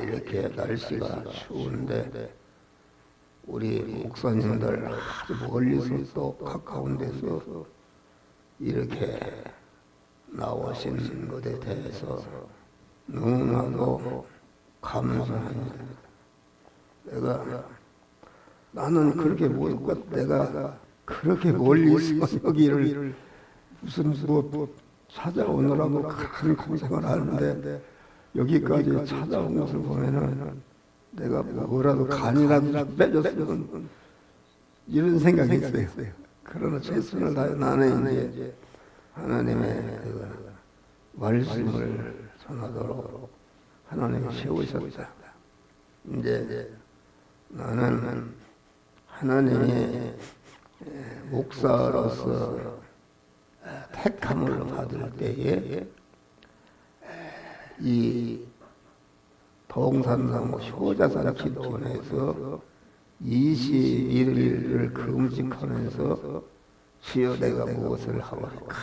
이렇게 날씨가 추운데 우리 목사님들 아주 멀리서 또 가까운 데서 이렇게 나오신 것에 대해서 너무나도 감사합니다. 나는 그렇게 못, 내가 그렇게 멀리서 여기를 무슨 찾아오느라고 큰 고생을 하는데 여기까지 찾아온 것을 보면은 내가 뭐라도 간이라도 빼줬으면 이런 생각이 있어요. 그러나 최선을 다해 나는 이제 하나님의 그 말씀을 전하도록 하나님이 세우셨다. 이제 나는 하나님의 목사로서 택함을 받을 때에 이 동산나무 효자산 기도원에서 21일을 금식하면서 주여 내가 무엇을 하오리까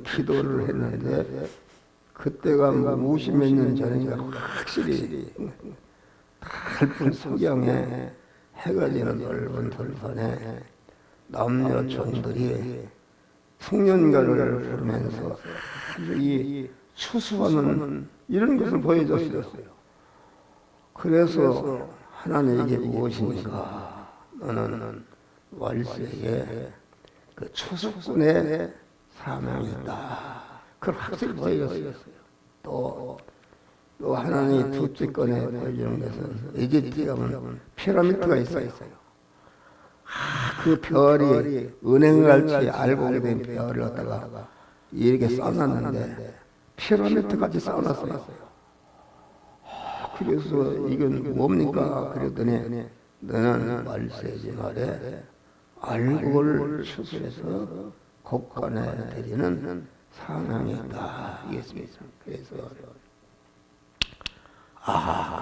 기도를 했는데 그때가 50몇 년 전이니까 확실히 넓은 석양에 해가 지는 넓은 들판에 남녀 종들이 풍년가를 부르면서 이 추수하는 이런 것을 보여줬어요. 그래서 하나님 이게 무엇입니까? 너는 월세에 그 추수꾼의 사명이 있다. 그걸 확실히 보여줬어요. 또 하나님이 둘째 건에 보여주는 것은 이집트에 가면 피라미드가 있어요. 그 별이 은행같이 알곡이 된 별을 갖다가 이렇게 쌓아놨는데 피라미드 같이 쌓아놨어요. 그래서 이건 뭡니까? 그랬더니 너는 말세지 말에 알곡을 추수해서 곡간에 드리는 사명이 있다. 이겠습니다. 그래서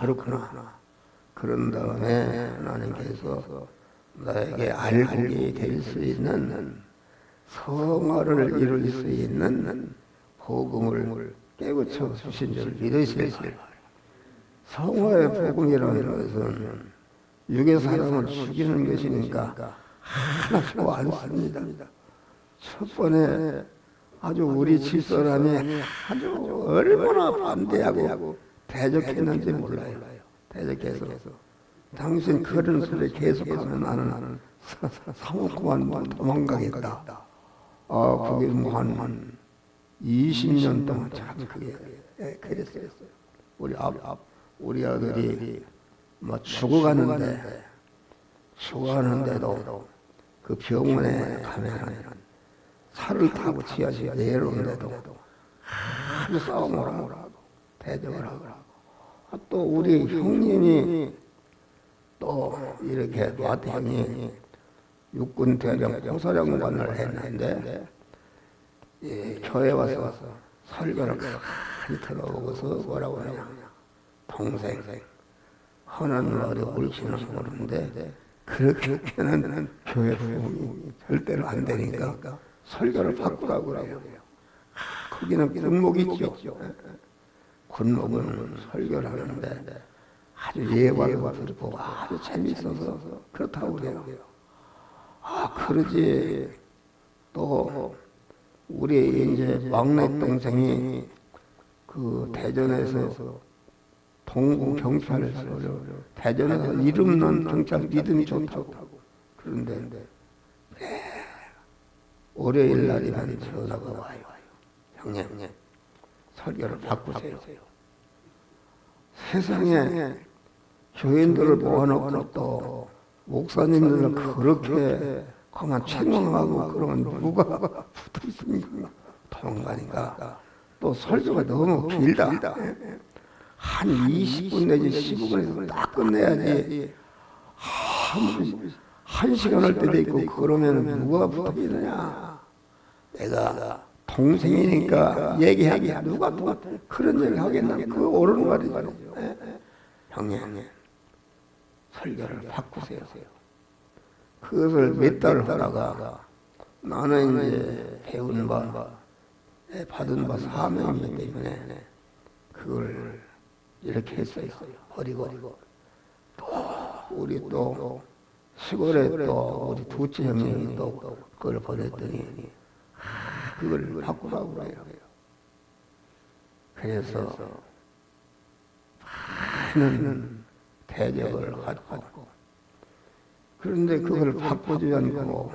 그렇구나. 그런 다음에 하나님께서 나에게 알곡이 될 수 있는 성화를 이룰 수 있는 복음을 깨우쳐 주신 줄 믿으시겠어요. 성화의 복음이라는 것은 육의 사람을 죽이는 것이니까 하나도 안 씁니다. 첫 번에 아주 우리 집사람이 아주 얼마나 반대하고 대적했는지 몰라요. 대적해서 당신 그런 소리 계속하면 나는 사먹고만 도망가겠다. 그게 한 20년 동안 참 그게 그랬어요. 우리 아들이 죽어가는데도 그 병원에 가면 차를 타고 지하실에 내려오는데도 아주 싸움을 하고 대적을 하고 또 우리 형님이 또 이렇게 놨더니 육군 대령 포사령관을 했는데 교회 와서 설교를 많이 들어보고서 뭐라고 하냐 동생 흔한 말이 옳지는 모르는데 그렇게는 교회 부흥이 절대로 안 되니까 설교를 바꾸라고 그래요. 거기는 군목이 있죠. 군목은 설교를 하는데 아주 예화도 듣고 아주 재밌어서 그렇다고 그래요. 그러지 또 우리 이제 막내 동생이 그 대전에서 동부 경찰서를 대전에서 이름난 경찰 믿음이 좋다고 그런데 월요일 날이면 전화가 와요. 형님 설교를 바꾸세요. 세상에 교인들을 모아놓고 또 목사님들을 그렇게 가만 책망하고 그러면 누가 붙어 있습니까? 도망가니까 또 설교가 너무 길다. 한 20분 내지 15분에서 딱 끝내야지. 한 시간 할 때도 있고 그러면 누가 붙어 있느냐? 내가 동생이니까 얘기하기 누가 또 그런 얘기 하겠나? 그거 옳은 말이죠. 형님 설교를 바꾸세요. 그것을 몇 달을 하다가 나는 이제 배운 받은 바 사명이기 때문에 그걸 이렇게 했어요. 버리고 또 우리 또 시골에 또 우리 두째 형님이 또 그걸 버렸더니 그걸 바꾸라고 그래요. 그래서 많은 대적을 받고 그런데 그걸 바꾸지 않고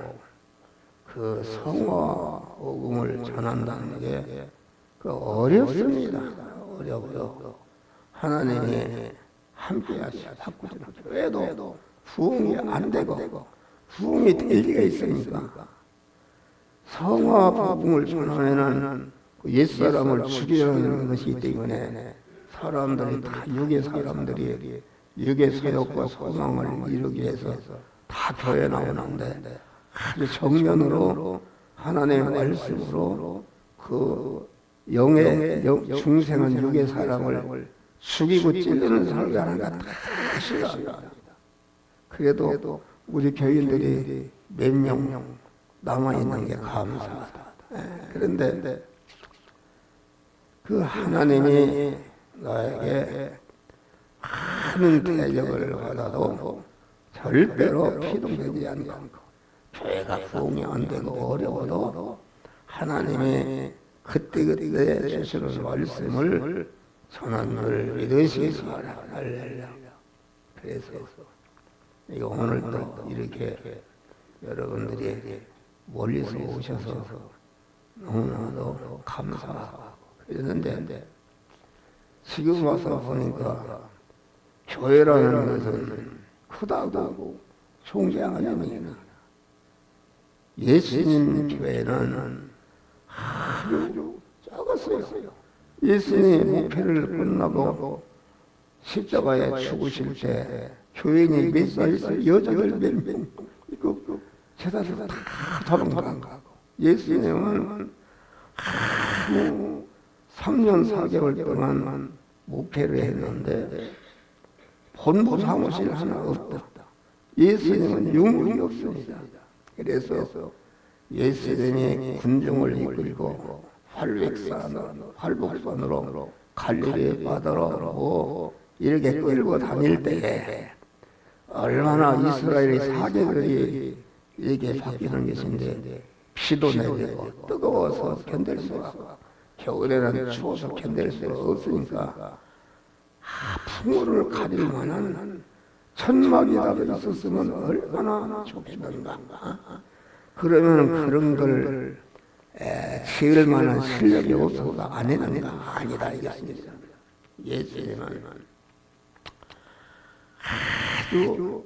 그 성화복음을 전한다는 게 그 어렵습니다. 어려워요. 하나님이 함께 하시고 바꾸지 않고 왜도 부흥이 안 되고 부흥이 될 리가 있으니까 성화복음을 전하면은 옛사람을 죽이려는 것이 있기 때문에 사람들이 다 육의 사람들이 육의 사역과 소망을 이루기 위해서 다 교회 나오는데 아주 정면으로 하나님의 말씀으로 그 영의 중생한 육의 사람을 죽이고 찔리는 사람이 다 싫어합니다. 그래도 우리 교인들이 몇 명 남아있는 게 감사하다. 그런데 그 하나님이 나에게 많은 대적을 받아도 절대로 피동되지 않고 교회가 부흥이 안 되고 어려워도 하나님이 그때그때 주시는 말씀을 전하는 믿으시기 바랍니다. 그래서 이거 오늘도 이렇게 여러분들이 멀리서 오셔서 너무나도 감사하고 그랬는데 지금 와서 보니까 교회라는 것은 크다고 존경하냐면 예수님 교회는 아주 작았어요. 예수님의 목회를 끝나고 십자가에 죽으실 때 교인이 몇 살 있어요? 여자들 몇 명? 제자들 다 도망가고 예수님은 3년 4개월 동안 목회를 했는데 본부 사무실 하나 없다. 예수님은 유물이 없습니다. 그래서 예수님이 군중을 이끌고 활복선으로 갈릴리 바다로 이렇게 끌고 다닐 때에 얼마나 이스라엘의 사계절이 이렇게 바뀌는 것인데 비도 내리고 뜨거워서 견딜 수가 없고 겨울에는 추워서 견딜 수가 없으니까 풍우를 가릴 만한 천막이라도 있었으면 얼마나 좋겠는가. 그러면 그런 걸 지을 만한 실력이 없어서 안 했는가? 아니다 이것입니다. 예수님은 아주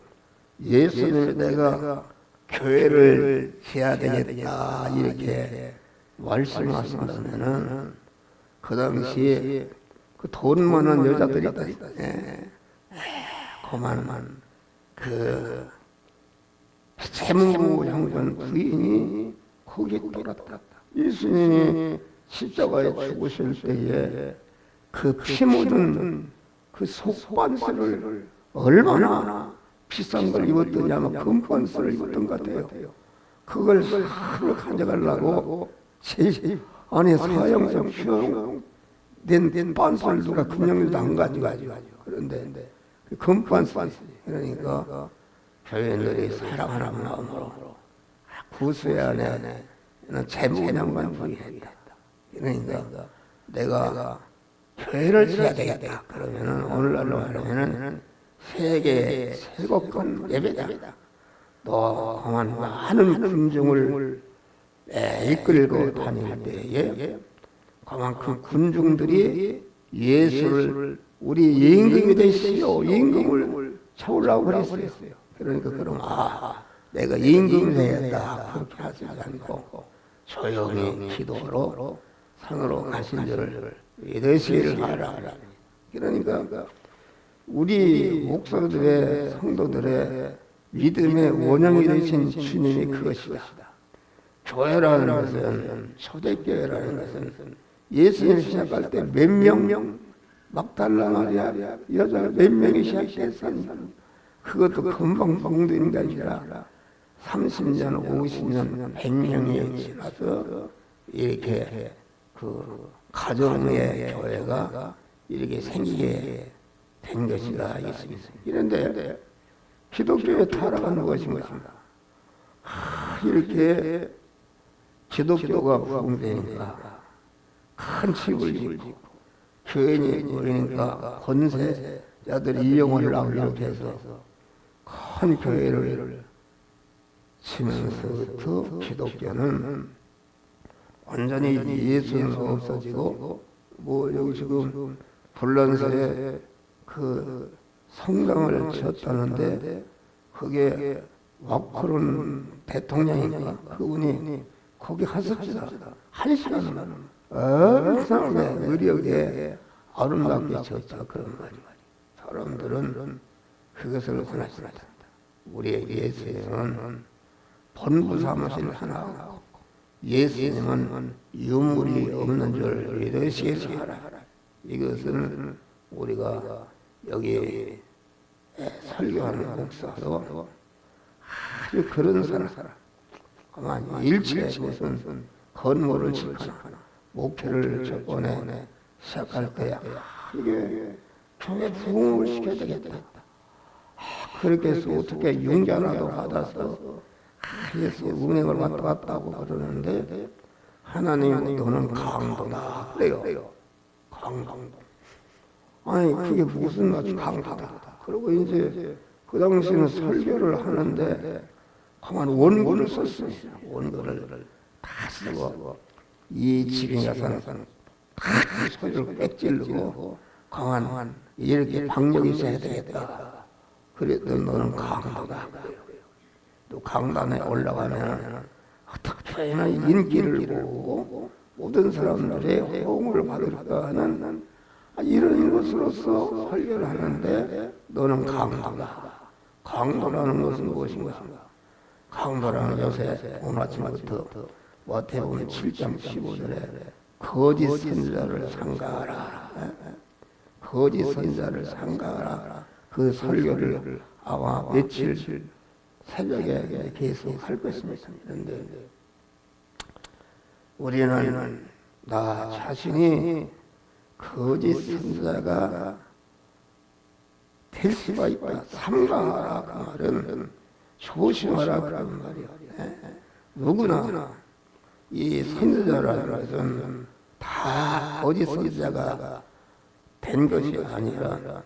예수님 내가 교회를 해야 되겠다 이렇게 말씀하신다면은 그 당시에 그 돈 많은 여자들이 있다. 그만한 그 재무 장관 부인이 거기에 돌았다. 예수님이 십자가에 죽으실 때에 그 피 묻은 그 속반스를 얼마나 비싼 걸 입었더니 아마 금반스를 입었던 것 같아요. 그걸 하루 가져가려고 제 안에 사형성 휴영된 반스를 누가 금령도 안 가져가지고 그런데 그 금반스 그러니까 교인들이 사랑하는 마음으로 구수의 안에 재무장관 부의했다. 그러니까 내가 교회를 지어야 되겠다. 그러면은 오늘날로 하려면은 세계 세곡권 예배다. 또 그만 많은 군중을 이끌고 다닐 때에 그만큼 군중들이 예수를 우리 임금이 되시오. 임금을 채우려고 그랬어요. 그러니까 그럼 내가 임금이 되겠다. 그렇게 하지 않고 조용히 기도로 산으로 가신 줄을 믿으시기를 하라. 그러니까 우리 목사들의 성도들의 믿음의 원형이 되신 주님이 그것이다. 교회라는 것은 초대교회라는 것은 예수님 시작할 때 몇 명 막달라 마리아 여자 몇 명이 시작했습니다. 그것도 금방 봉된 게 아니라 30년, 50년, 100년이 지나서 이렇게 그 가정의 교회가 이렇게 생기게 된 것이다 있습니다. 이런데 기독교의 타락은 무엇인가? 이렇게 기독교가 부흥되니까 큰 칩을 짓고 교인이 모이니까 권세자들이 이용을 하려고 해서 큰 교회를 치면서부터 기독교는 완전히 예수는 없어지고 뭐 여기 지금 불란서에 그 성당을 지었다는데 그게 마크론 대통령인가 그분이 거기 갔었지다. 한 시간은 엄청나게 의력에 아름답게 지었다 그런 말이야. 사람들은 그것을 원하지 않는다. 우리의 예수님은 본부 사무실 하나 예수님은 유물이 없는 줄 믿으시게 하라. 이것은 우리가 여기 설교하는 목사도 아주 그런 사람 가만히 일체 무슨 건물을 짓거나 목표를 저번에 시작할 때야 이게 교회 부흥을 시켜야 되겠다. 그렇게 해서 어떻게 융자라도 받아서 예수 은행을 왔다 갔다 하고 그러는데 하나님 너는 강도다 그래요. 강도. 아니 그게 무슨 강도다. 그리고 이제 그 당시에는 설교를 하는데 가만 원고를 썼어요. 원고를 다 쓰고 이 집에 가서는 다 소리를 빽질르고 강한 이렇게 박력이 있어야 되겠다. 그래도 너는 강도다. 또 강단에 올라가면 어떻게나 인기를 보고 모든 사람들의 호응을 받을까 하는 이런 것으로서 설교를 하는데 너는 강도다. 강도라는 것은 무엇인가? 강도라는 요새 오늘 아침부터 마태복음 7장 15절에 거짓 선지자를 삼가하라. 거짓 선지자를 삼가하라. 그 설교를 아마 며칠 새벽에 계속 할 것입니다. 그런데 우리는 나 자신이 거짓 선지자가 될 수가 있다. 삼가하라 그 말은 조심하라 그런 말이야. 누구나 이 선지자라는 것은 다 거짓 선지자가 된 것이 아니라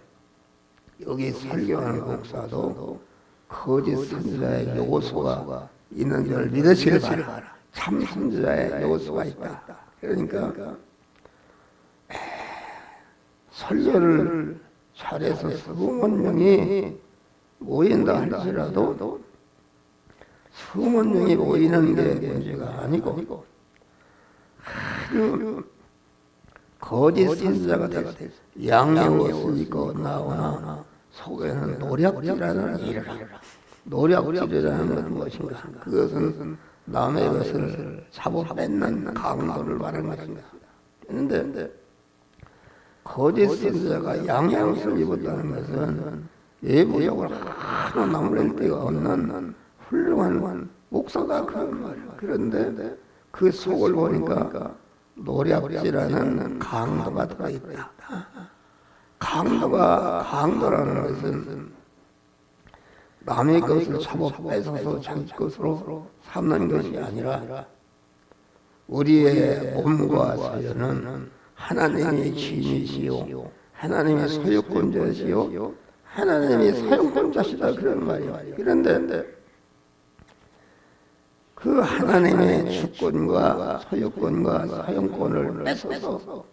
여기 설교하는 목사도 거짓 선지자의 요소가 있는 줄 믿으시길 바라. 참 선지자의 요소가 있다. 그러니까 설교를 잘해서 수만 명이 모인다 할지라도 수만 명이 모이는 게 문제가 아니고 아주 거짓 선지자가 되고 양양 옷을 입고 나오나 속에는 노략질이라는 일을 하라. 노략질이라는 것은 무엇인가? 그것은 남의 것을 잡아 뺏는 강도를 말하는 것입니다. 그런데 거짓 선지자가 양양 옷을 입었다는 것은 예부역을 하나 나무랄 데가 없는 훌륭한 목사가 그런 말이야. 그런데 그 속을 보니까 노략질하는 강도가 들어있다. 강도라는 것은 남의 것을 잡아 뺏어서 자기 것으로 삼는 것이 아니라 우리의 몸과 사연은 하나님의 주인이시요 하나님의 소유권자시요 하나님의 사용권자시다 그런 말이야. 그런데 그 하나님의 주권과 소유권과 사용권을 뺏어서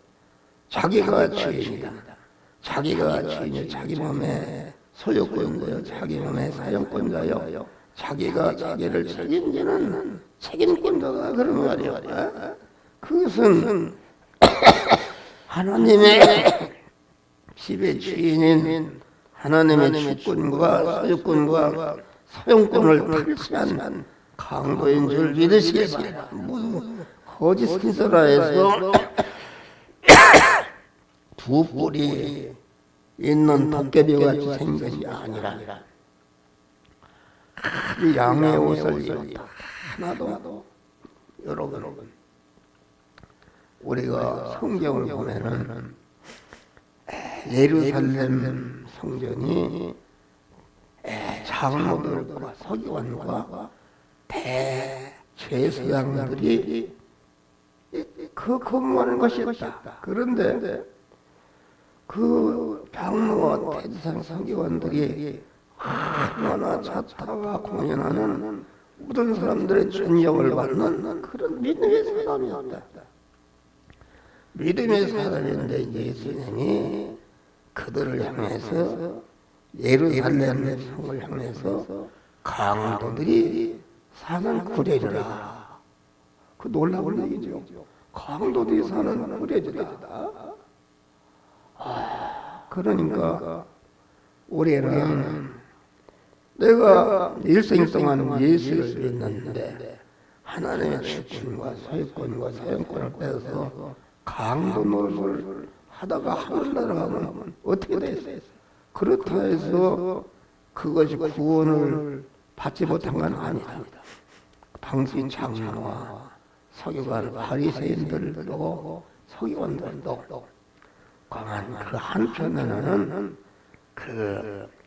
자기가 주인이다. 자기가 주인이 자기 몸의 소유권자요, 자기 몸의 사용권자요, 자기가 자기를 책임지는 책임권자가 그런 말이야. 그것은 하나님의 집의 주인인 하나님의 주권과 소유권과 사용권을 탈취한 강도인 줄 믿으시기 바랍니다. 거짓 선지자라해서 두 뿔이 있는 도깨비같이 생긴 것이 아니라 아주 양의 옷을 입었다. 하나도 여러분 우리가 성경을 보면은 예루살렘 성전이 장로들과 서기관과 대제사장들이 그 근무하는 것이었다. 그런데 그 장로와 대제사장 서기관들이 얼마나 자타가 공연하는 모든 사람들의 존경을 받는 그런 믿음의 사람이었다. 믿음의 사람인데 예수님이 그들을 향해서 예루살렘 성을 향해서 강도들이 사는 구레리라. 그 놀라운 얘기죠. 강도들이 사는 구레리라. 그러니까 우리는 내가 일생 동안 예수를 믿는데 하나님의 주권과 소유권과 사용권을 빼서 강도 노릇을 하다가 하늘나라 가면 어떻게 되겠어요? 그렇다 해서 그것이 구원을 받지 못한 건 아니다. 당시 장로와 서기관 바리새인들도 서기관들도 강한 그 한편에는 그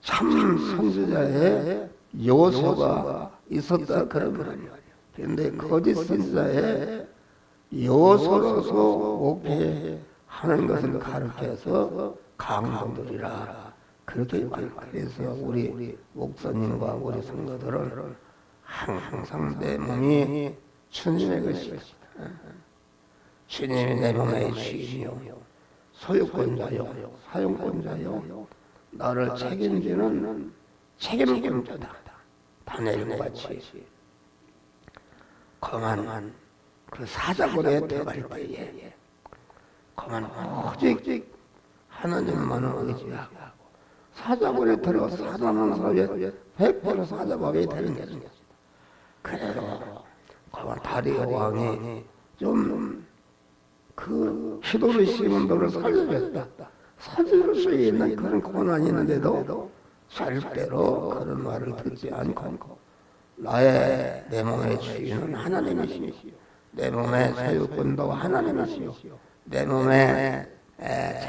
참 선지자의 요소가 있었다 그런 말이에요. 그런데 거짓 선지자의 요소로서 목회하는 것을 가르쳐서 강도들이라 그렇게 말해요. 그래서 우리 목사님과 우리 성도들은 항상 내 몸이 주님의 것이다. 주님이 내 몸의 주인이요 소유권자요 사용권자요 나를 책임지는 책임권자다. 다니엘같이 거만 그 사자굴에 들어갈 때에 거만 오직 하나님만을 의지하고 사자굴에 들어가 사단하는 사람이 100% 사자밥이 되는 것입니다. 그래도 거만 다리오 왕이 좀 그 기도를 심은 너를 살려줬다. 살릴 수 있는 그런 고난이 있는데도 절대로 그런 말을 듣지 않고 나의 내 몸의 주인은 하나님이시오. 내 몸의 소유권도 하나님이시오. 내 몸의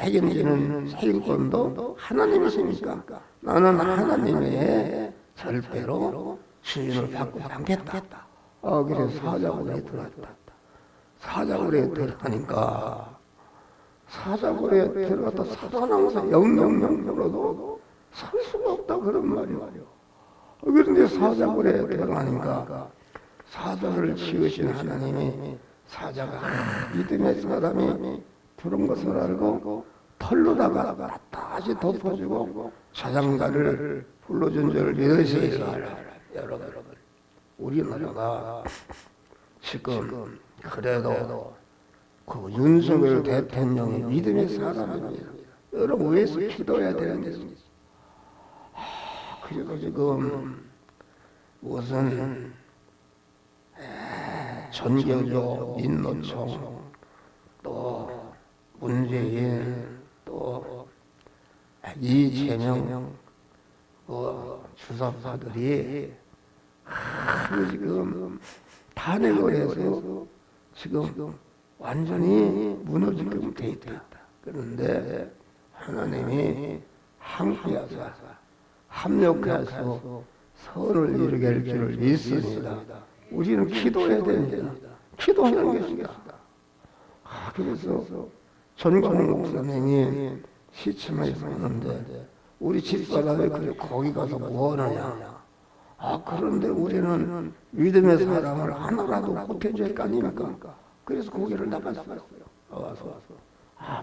책임지는 책임권도 하나님이시니까 나는 하나님의 절대로 주인을 받고 않겠다. 그래서 사자굴에 들어갔다. 사자굴에 들어가니까 사자굴에 들어갔다 사단하면서 영영영으로도 살 수가 없다 그런 말이에요. 그런데 사자굴에 들어가니까 사자를 지으신 하나님이 사자가 믿음의 사람이 들은 것을 알고 털로다가 다시 덮어주고 자장가를 불러준 줄 믿으시기 바랍니다. 여러분 우리나라가 지금 그래도 그 윤석열 대통령이 믿음의 사람입니다. 여러분 위해서 기도해야 되는 것입니다. 그리고 지금 무슨 전교조 민노총 또 문재인 또 이재명 주사파들이 지금 탄핵을 해서 지금 완전히 무너지게끔 돼 있다. 그런데 하나님이 함께하사 합력해서 선을 이루게 할 줄을 믿습니다. 우리는 기도해야 됩니다. 기도하는 것입니다. 그래서 전광훈 목사님이 시침에서 오는데 우리 집사람이 그래 거기 가서 뭐 하느냐. 그런데 우리는 믿음의 사람을 하나라도 보태줘야 할 거 아닙니까? 그래서 거기를 나갔어요. 와서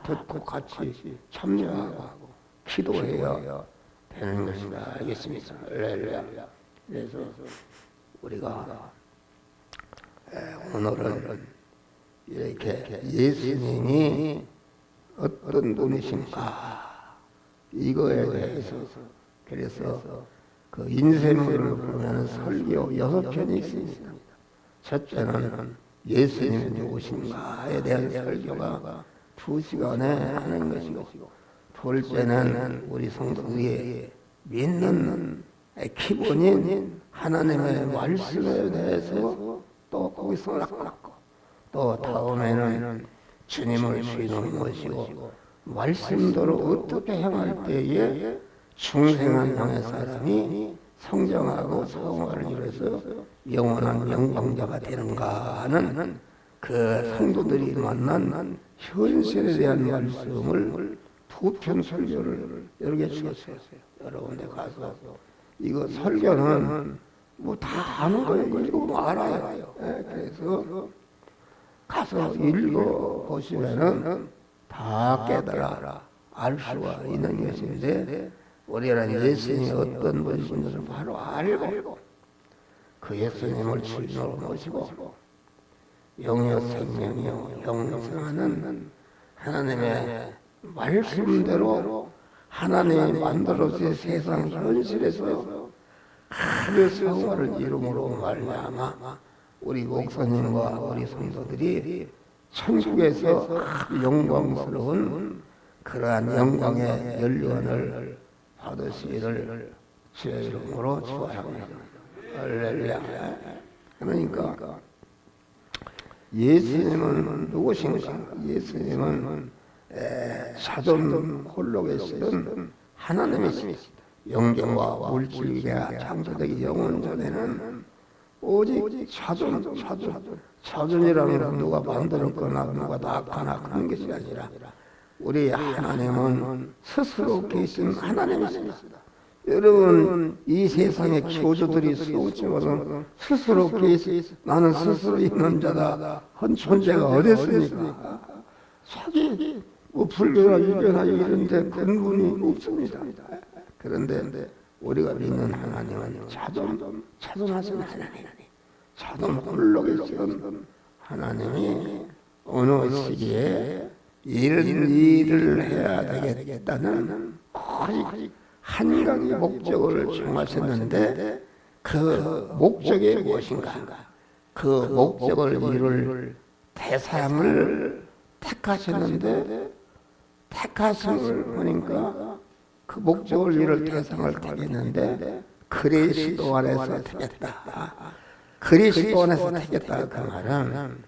듣고 같이 참여하고 기도해야 되는 것인가 알겠습니다. 그래서 우리가 오늘은 이렇게 예수님이 어떤 분이신가 이거에 대해서 그래서 그 인쇄물을 보면 설교 6편이 있습니다. 첫째는 예수님이 누구신가에 대한 설교가 2시간에 하는 것이고 둘째는 우리 성도들이 믿는 기본인 하나님의 말씀에 대해서 또 거기서 낚고 또 다음에는 주님을 주인으로 모시고 말씀대로 어떻게 행할 때에 중생한 영의 사람이 성장하고 성화를 이뤄서 영원한 영광자가 되는가 하는 그 성도들이 만난 현실에 대한 말씀을 두 편 설교를 여러 개 주었어요. 여러 군데 가서 이거 설교는 뭐 다 아는 거예요. 읽고 알아요. 그래서 가서 읽어 보시면은 다 깨달아 알 수가 있는 것인데 우리는 예수님이 어떤 분인지를 바로 알고 그 예수님을 주인으로 모시고 영여 생명이요 영생하는 하나님의 말씀대로 하나님이 만들어진 세상 현실에서 그 성화를 이름으로 말미암아 우리 목사님과 우리 성도들이 천국에서 영광스러운 그러한 영광의 연료원을 받으시기를 주의 이름으로 축원합니다. 할렐루야. 그러니까 예수님은 누구신가? 예수님은 사돈 홀로 계시던 하나님이십니다. 영경과 물질계가 창조되기 영원 전에는 오직 사돈이라는 건 누가 만들었거나 누가 낳거나 그런 것이 아니라 우리 하나님은 스스로 계신 하나님이십니다. 여러분 이 세상의 교주들이 수없지만 스스로 계시 나는 스스로 있는 자다 한 존재가 어디 있습니까? 자기 뭐 불교나 유교나 이런데 근본이 없습니다. 그런데 우리가 믿는 하나님은 차돈하신 하나님, 차돈 홀로 계신 하나님이 어느 시기에 이런 일을 해야 되겠다는 오직 한 가지 목적을 정하셨는데 그 목적이 무엇인가? 그 목적을 이룰 대상을 택하셨는데 택하심을 보니까 그 목적을 이룰 대상을 택했는데 그리스도 안에서 택했다. 그리스도 안에서 택했다. 그 말은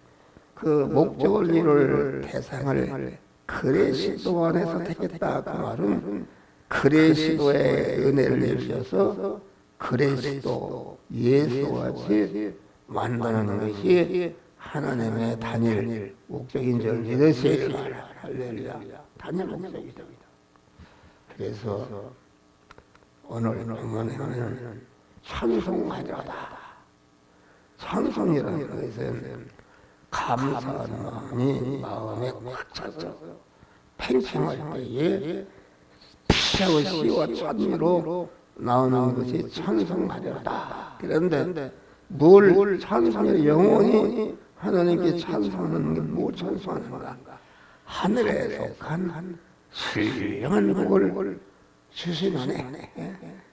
그 목적을 이룰 대상을 그리스도 안에서 택했다. 그 말은 그리스도의 은혜를 입으셔서 그리스도 예수같이 만드는 것이 하나님의 단일 목적인 줄 믿으시기 바랍니다. 할렐루야. 단일 목적이다. 그래서 오늘 본문에는 찬송하려다. 찬송이라는 것은 감사한 마음이 마음에 꽉 차서 팽창할 때에 피하고 시와 찬미로 나오는 것이 찬송하려다. 그런데 뭘 찬송해? 영원히 하나님께 찬송하는 게 뭐 찬송하는가? 하늘에 속한 신령한 복을 주시는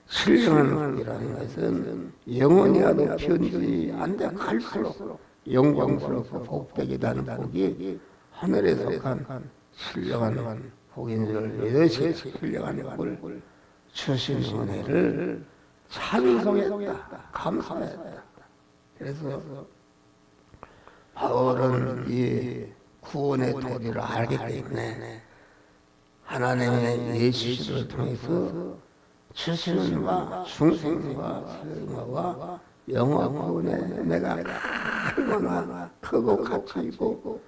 신령한 복이라는 것은 영원히라도 편지 안 돼 갈수록 영광스럽고 복되기다는 복이 하늘에 속한 신령한 복인 줄 믿으시 신령한 복을 주신 은혜를 찬송했다. 감사했다. 그래서 바울은 이 구원의 도리를 알기 때문에 하나님의 예수를 통해서 주시는 바 중생과 성화와 영화 구원에 내가 얼마나 크고 가치 있고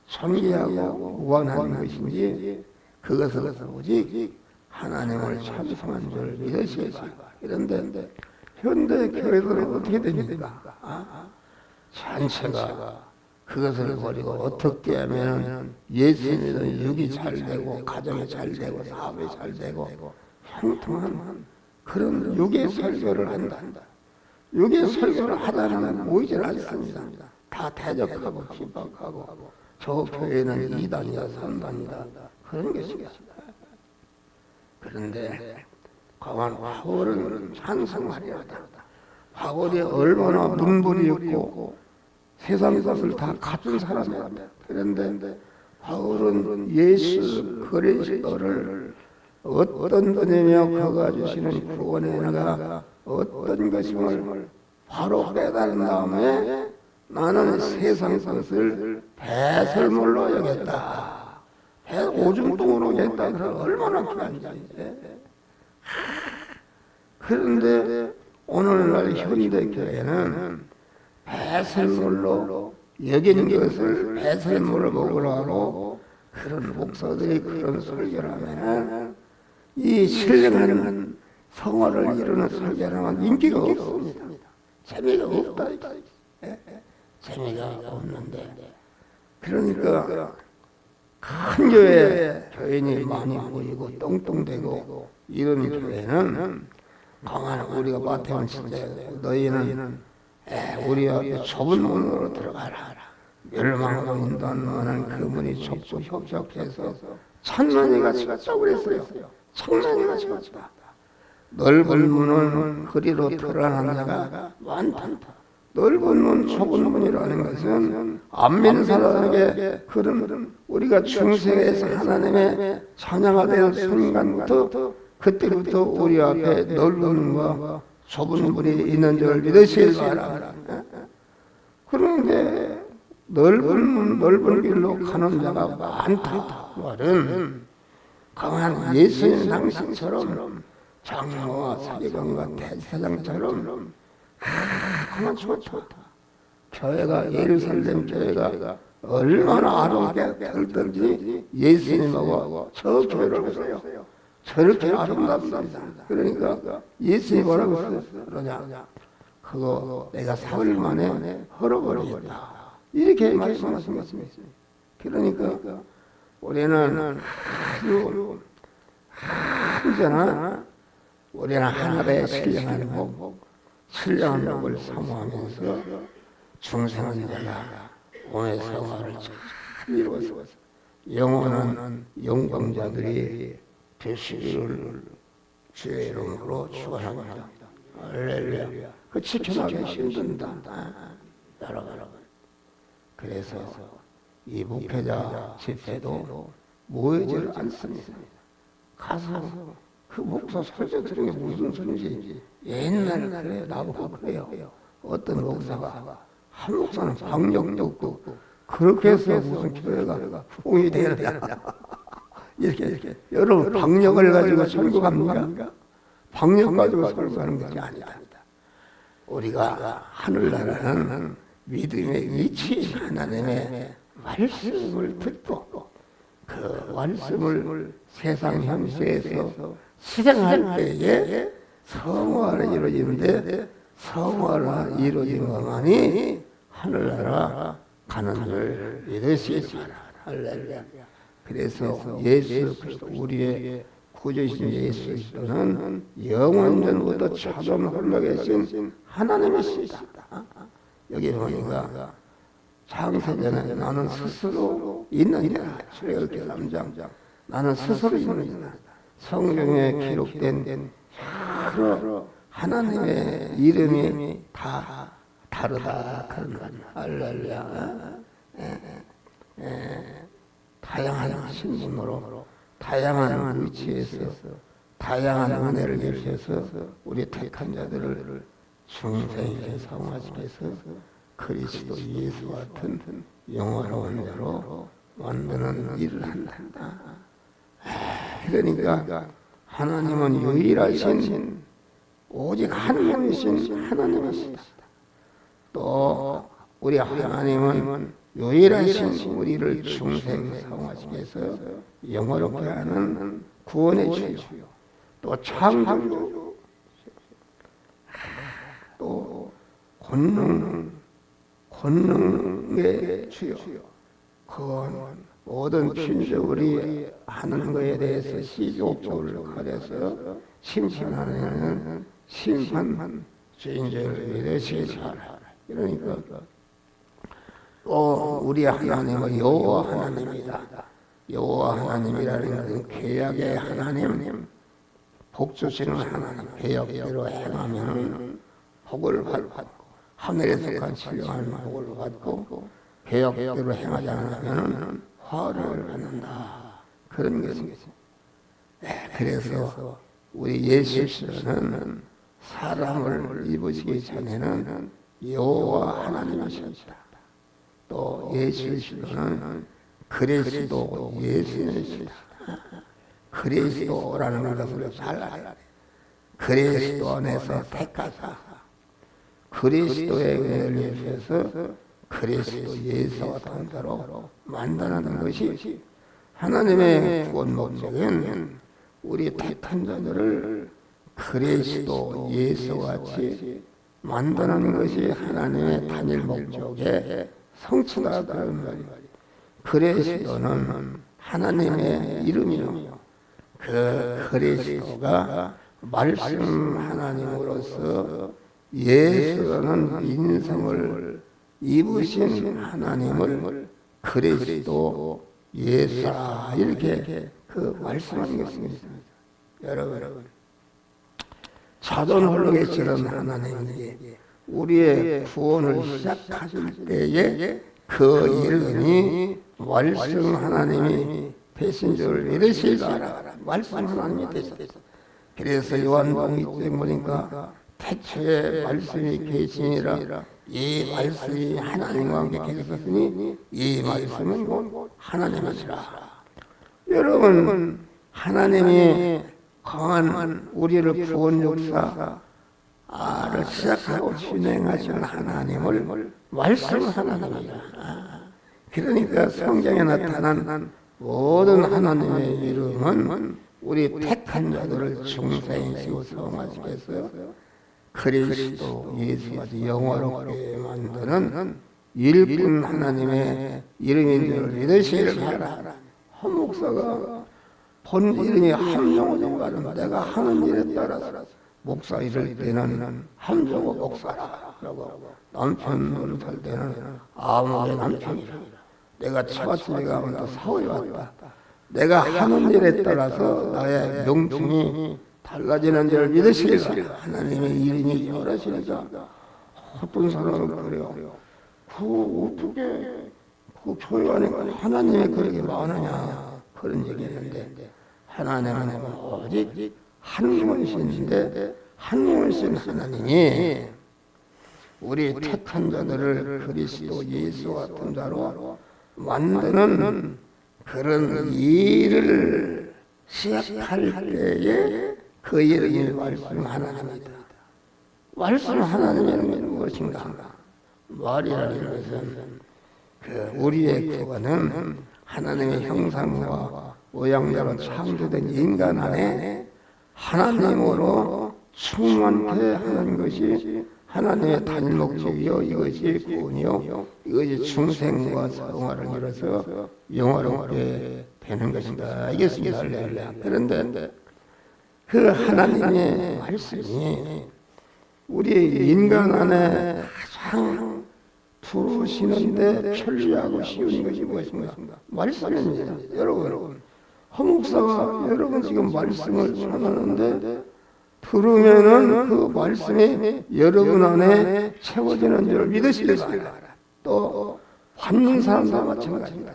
존귀하고 무한한 것인지 그것을 오직 하나님을 찬송한 줄 믿으시기 바랍니다. 그런데 현대 교회들은 어떻게 됩니까? 전체가 그것을 버리고 어떻게 하면 예수님은 육이 잘 되고 가정이 잘 되고 사업이 잘 되고 형통한 그런 육의 설교를 한다. 육의 설교를 하다는 모이질 않습니다. 다 대적하고 비박하고 저 교회는 2단이다 3단이다 그런 것입니다. 그런데 과연 바울은 찬송하리로다. 바울이 얼마나 문벌이었고 세상 것을 다 갖춘 사람이야. 그런데 바울은 예수 그리스도를 어떤 분이며 그가 주시는 구원의 은혜가 어떤 것임을 바로 깨달은 다음에 나는 세상 것을 배설물로 여겼다. 오줌통으로 했다 그러면 얼마나 귀한지. 그런데 오늘날 현대 교회는 배설물로 여긴 것을 배설물을 먹으라고 그런 목사들이 그런 설교를 하면은 이 신령한 성화를 이루는 설교는 인기가 없습니다. 재미가 없다. 재미가 없는데. 그러니까 큰 교회 교인이 많이 모이고 똥똥대고 이런 교회는 강한 우리가 마태원 시대 너희는 우리 앞에 좁은 문으로 들어가라. 멸망으로 인도하는 그 문이 좁고 협착해서 천만이가 치갔다고 그랬어요. 천만이가 치갔다. 넓은 문은 거리로 들어가는 자가 많다. 넓은 문, 좁은 문이라는 것은 안 믿는 사람에게 그런 우리가 중생에서 하나님의 찬양가 된 순간부터 그때부터 우리 앞에 넓은 문과 좁은 문이 있는 줄 믿으시기 바랍니다. 그런데 넓은 문, 넓은 길로 가는 자가 많다 말은 강한 예수님 당신처럼 장로와 사기관과 대제사장처럼 그만 좋다. 교회가 예루살렘 교회가 얼마나 아름답게 들든지 예수님하고 저 교회를 보세요. 저렇게 아름답습니다. 그러니까 예수님이 뭐라고 그러냐. 그거 내가 사흘 만에 헐어버리겠다. 이렇게 말씀하신 것입니다. 그러니까 우리는 아주 언제나 우리는 하나님의 신령한 복, 신령한 복을 사모하면서 중생은 내가 오늘 생활을 잘 이루어서 영원한 영광자들이 되시기를 주의 이름으로 축원합니다. 할렐루야. 그 지켜나기 힘든다. 여러분. 그래서 이 목회자 집회도 모이질 않습니다. 가서 그 목사 설교 들은 게 무슨 소리인지 옛날에 그래 나보고 그래요. 어떤 목사가 한 목사는 박력도 없고 그렇게 해서 무슨 교회가 부흥이 되느냐. 이렇게 여러분 박력을 가지고 설교합니까? 박력 가지고 설교하는 것이 아니다. 우리가 하늘나라는 믿음의 위치 하나님의 말씀을 듣고 그 말씀을 세상 현실에서 실행할 때에 성화가 이루어지는데 성화가 이루어진 것만이 하늘나라 가는 줄 믿으시기 바랍니다. 할렐루야. 그래서 예수 그리스도 우리의 구주이신 예수 그리스도는 영원전부터 차전 홀로 계신 하나님이시다. 여기 보니까 창세전에 나는 스스로 있는 자라. 출애굽기 3장 나는 스스로 있는 자라. 성경에 기록된 여러 하나님의 이름이 다 다르다. 그런 할렐루야. 다양한 신분으로 다양한 위치에서 다양한 은혜를 주셔서 우리 택한 자들을 중생에게 사용하시면서 그리스도 예수 같은 영원한 자로 만드는 일을 한다. 그러니까 하나님은 유일하신 오직 하나님이신 하나님이시다. 또 우리 하나님은 유일하신 우리를 중생에 사용하시기 위해서 영원롭게 하는 구원의 주요, 또 창조, 또 권능의 주요, 그건 모든 신적으로 하는 것에 대해서 시족적을 가려서 심판하는 심판 주인들을 믿으시기 바랍니다. 그러니까 또 우리 하나님은 여호와 하나님이다. 여호와 하나님이라는 것은 계약의 하나님, 복 주시는 하나님, 계약대로 행하면 복을 받고 하늘에 속한 신령한 복을 받고 계약대로 행하지 않으면 화를 받는다. 그런 것입니다. 그래서 우리 예수님은 사람을 입으시기 전에는 여호와 하나님이셨다. 또 예수님은 그리스도 예수님이시다. 그리스도라는 것을 잘 알아야 돼. 그리스도 안에서 택하사 그리스도의 은혜를 위해서 그리스도 예수와 동자로 만드는 것이 하나님의 구원 목적인 우리 택한 자들을 그리스도 예수와 같이 만드는 것이 하나님의 단일 목적의 성취가 그런 말이에요. 그리스도는 하나님의 이름이요. 그 그리스도가 말씀 하나님으로서 예수라는 인성을 입으신 하나님을 그리스도 예수라 이렇게 그 말씀하신 것입니다. 여러분, 자존 홀로 계시는 하나님이 우리의 구원을 시작하실 때에 그 이름이 말씀 하나님이 되신 줄 믿으실 줄 알아. 말씀 하나님이 되셨어. 그래서 요한복음 1장 보니까 태초에 말씀이 계시니라. 이 말씀이 하나님과 함께 계셨으니 이 말씀은 곧 하나님이시라. 여러분, 하나님이 강한 우리를 구원 역사를 시작하고 진행하시는 하나님을 말씀 하나님이라. 그러니까 성경에 나타난 모든 하나님의 이름은 우리 택한 자들을 중생이시고 성하시겠어요. 그리스도 예수가 영화롭게 만드는 일꾼 하나님의 이름인 줄 믿으시기를 바라. 한 목사가 본 이름이 함정호정가는 내가 하는 일에 따라서 목사 이럴 때는 함정호 목사라고 남편 노릇할 때는 아무개 남편이라. 내가 처갓집에 가면 또 사월이 왔다. 내가 하는 일에 따라서 나의 명칭이 달라지는 줄 믿으시길 바라. 하나님의 이름이 여러시니까 어떤 사람은 그래요. 어떻게 그 교회 안에 하나님이 그렇게 많으냐 그런 얘기했는데 하나님은 오직 한 분이신데 한 분이신 하나님이 우리 택한 자들을 그리스도 예수 같은 자로 만드는 그런 일을 시작할 때에 그 이름이 말씀 하나님이다. 말씀 하나님이라는 무엇인가? 말이라는 것은 그 우리의 구원은 하나님의 형상과 모양대로 창조된 인간 안에 하나님으로 충만케 하는 것이 하나님의 단일 목적이요. 이것이 구원이요. 이것이 중생과 성화를 이뤄서 영화롭게 되는 것인가. 이겠습니다. 그런데 그 하나님의 말씀이 우리 인간 안에 가장 들어오시는데 편리하고 쉬운 것이 무엇인가? 말씀입니다. 여러분, 허목사가 여러분 지금 말씀을 전하는데 들으면은 그 말씀이 여러분 안에 채워지는 줄 믿으시길 바랍니다. 또 받는 사람도 마찬가지입니다.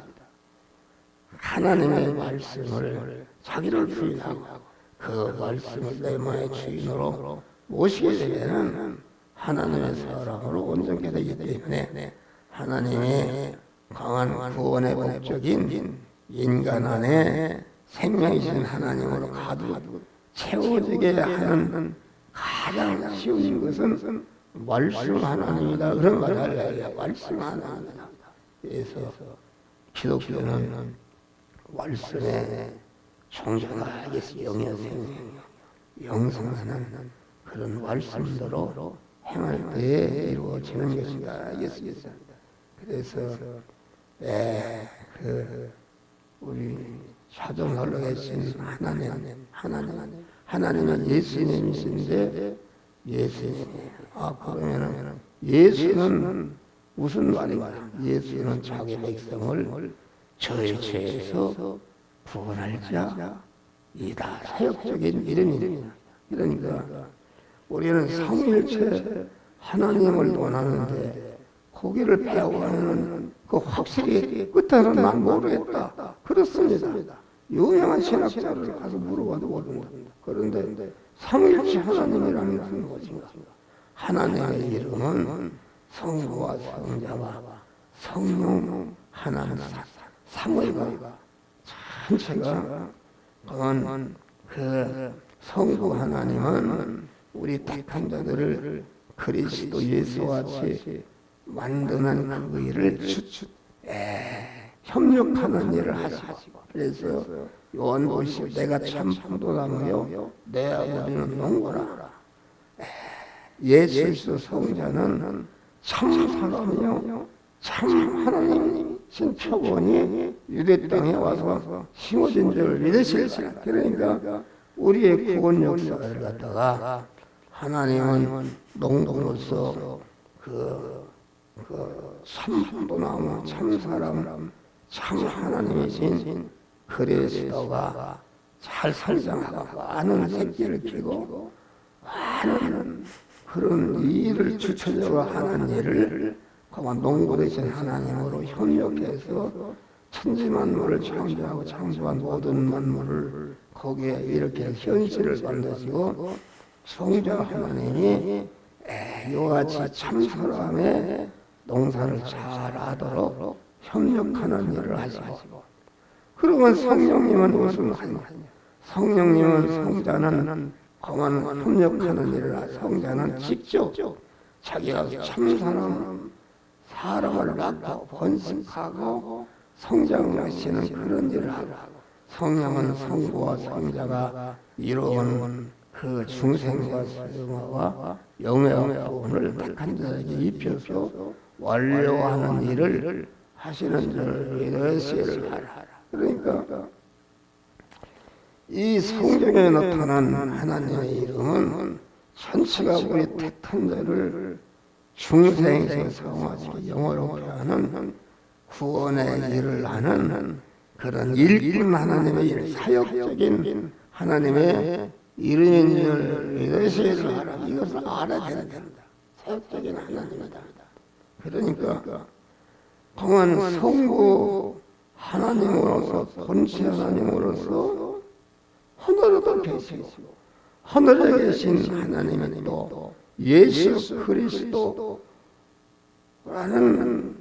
하나님의 말씀을 자기를 부인하고 그 말씀을 내 마음의 주인으로 모시게 되면 하나님의 사람으로 온전케 되기 때문에 하나님의 강한 구원의 목적인 인간 안에 생명이신 하나님으로 가득 채워지게 하는 가장 쉬운 것은 말씀 하나님이다. 그런 말을 해야 말씀 하나님이다. 그래서 기독교는 말씀에 종교가 영성하는 그런 말씀대로 행할 때에 이루어지는 것인가 하겠습니다. 그래서 우리 사전홀로 계신 하나님은 예수님이신데 그러면은 예수는 무슨 말인가? 예수는 자기 백성을 저의 죄에서 구원할 자이다. 사역적인 이름입니다. 그러니까 우리는 삼위일체 하나님을 원하는데 거기를 배워가는 그 확실히 끝에는 난 모르겠다. 그렇습니다. 유명한 신학자를 가서 물어봐도 모른다. 그런데 삼위일체 하나님이라는 것은 무엇인가? 하나님의 이름은 성부와 성자와 성령 하나님 사무가 전체가 그건 그 성부 하나님은 우리 택한 자들을 그리스도 예수와 같이 만드는 그 일을 협력하는 일을 하시고, 그래서 요한복음 내가 참 포도나무요 내 아버지는 농부라. 예수 성자는 참 사람이요 참 하나님이신 표본이 유대 땅에 와서 심어진 줄 믿으실지라. 그러니까 우리의 구원 역사를 갖다가 하나님은 농부로서 참 포도나무 참 사람 참 하나님이신 그리스도가 잘 살장하고 많은 새끼를 키고 많은 그런 일을 주체적으로 하는 일을 그만 농부 되신 하나님으로 협력해서 천지만물을 창조하고 창조한 모든 만물을 거기에 이렇게 현실을 만드시고 성자 하나님이 이와 같이 참 사람의 농사를 잘하도록 협력하는 일을 하시고, 그러면 성령님은 무슨 하냐? 성령님은 성자는 그만 협력하는 일을 하고, 성자는 직접 자기가 참 사람을 낳고 번식하고 성장하시는 그런 일을 하고, 성령은 성부와 성자가 이루어온 그 중생과 수용과 영의 부분을 택한 자에게 입혀서 완료하는 일을 하시는 줄 믿으시를 하라. 그러니까 이 성경에 나타난 하나님의 이름은 전체가 우리 택한 자를 중생에서 성화시켜 영어로 표하는 구원의 일을 하는 그런 일꾼 하나님의 일, 사역적인 하나님의 이름인 줄 믿으시를 하라. 이것을 알아야 된다. 사역적인 하나님이다. 그러니까 공은 성부 하나님으로서 본체 하나님으로서 하늘에도 계시고 하늘에 계신 하나님이 또 예수 그리스도라는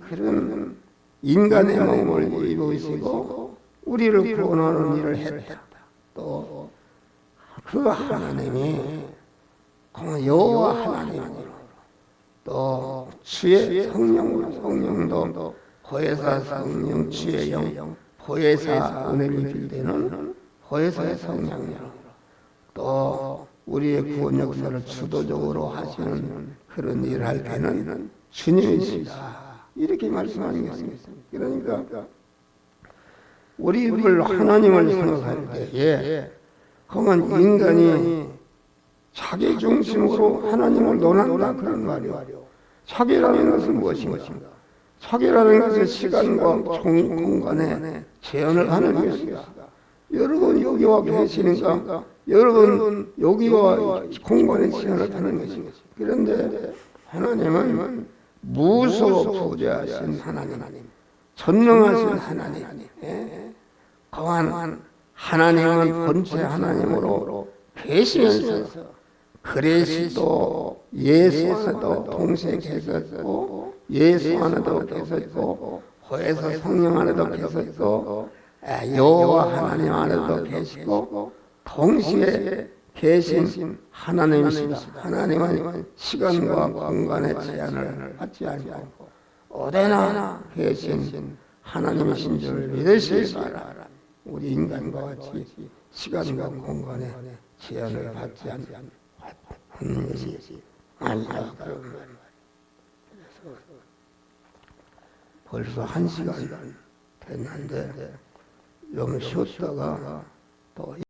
그런 인간의 몸을 입으시고 우리를 구원하는 일을 했다. 또 그 하나님이 여호와 하나님으로 또 주의 성령도 보혜사 성령 주의 영 보혜사 은혜를 빌되는 보혜사의 성령으로 또 우리의 구원 역사를 주도적으로 하시는 그런 일을 할 때는 주님이시다. 이렇게 말씀하는 것입니다. 그러니까 우리를 하나님을 생각할 때에 그러면 인간이 자기 중심으로 하나님을 논한다 그런 말이요. 자기라는 것은 무엇인가? 자기라는 것은 시간과 공간에 제한을 하는 것이다. 여러분 여기와 계시니까 여러분 여기와 공간에 제한을 하는 것입니다. 그런데 하나님은 무소부재하신 하나님, 전능하신 하나님, 강한 하나님은 본체 하나님으로 계시면서 그리스도 예수 안에도 동시에 계셨고 예수 안에도 계셨고 보혜사 성령 안에도 계셨고 여호와 하나님 안에도 계시고 동시에 계신 하나님이시다. 하나님은 시간과 공간의 제한을 받지 않고 어디나 계신 하나님이신 줄 믿으시기 바랍니다. 우리 인간과 같이 시간과 공간의 제한을 받지 않는 것이 아니라 그런 말이에요. 벌써 1시간 됐는데 좀 쉬었다가 또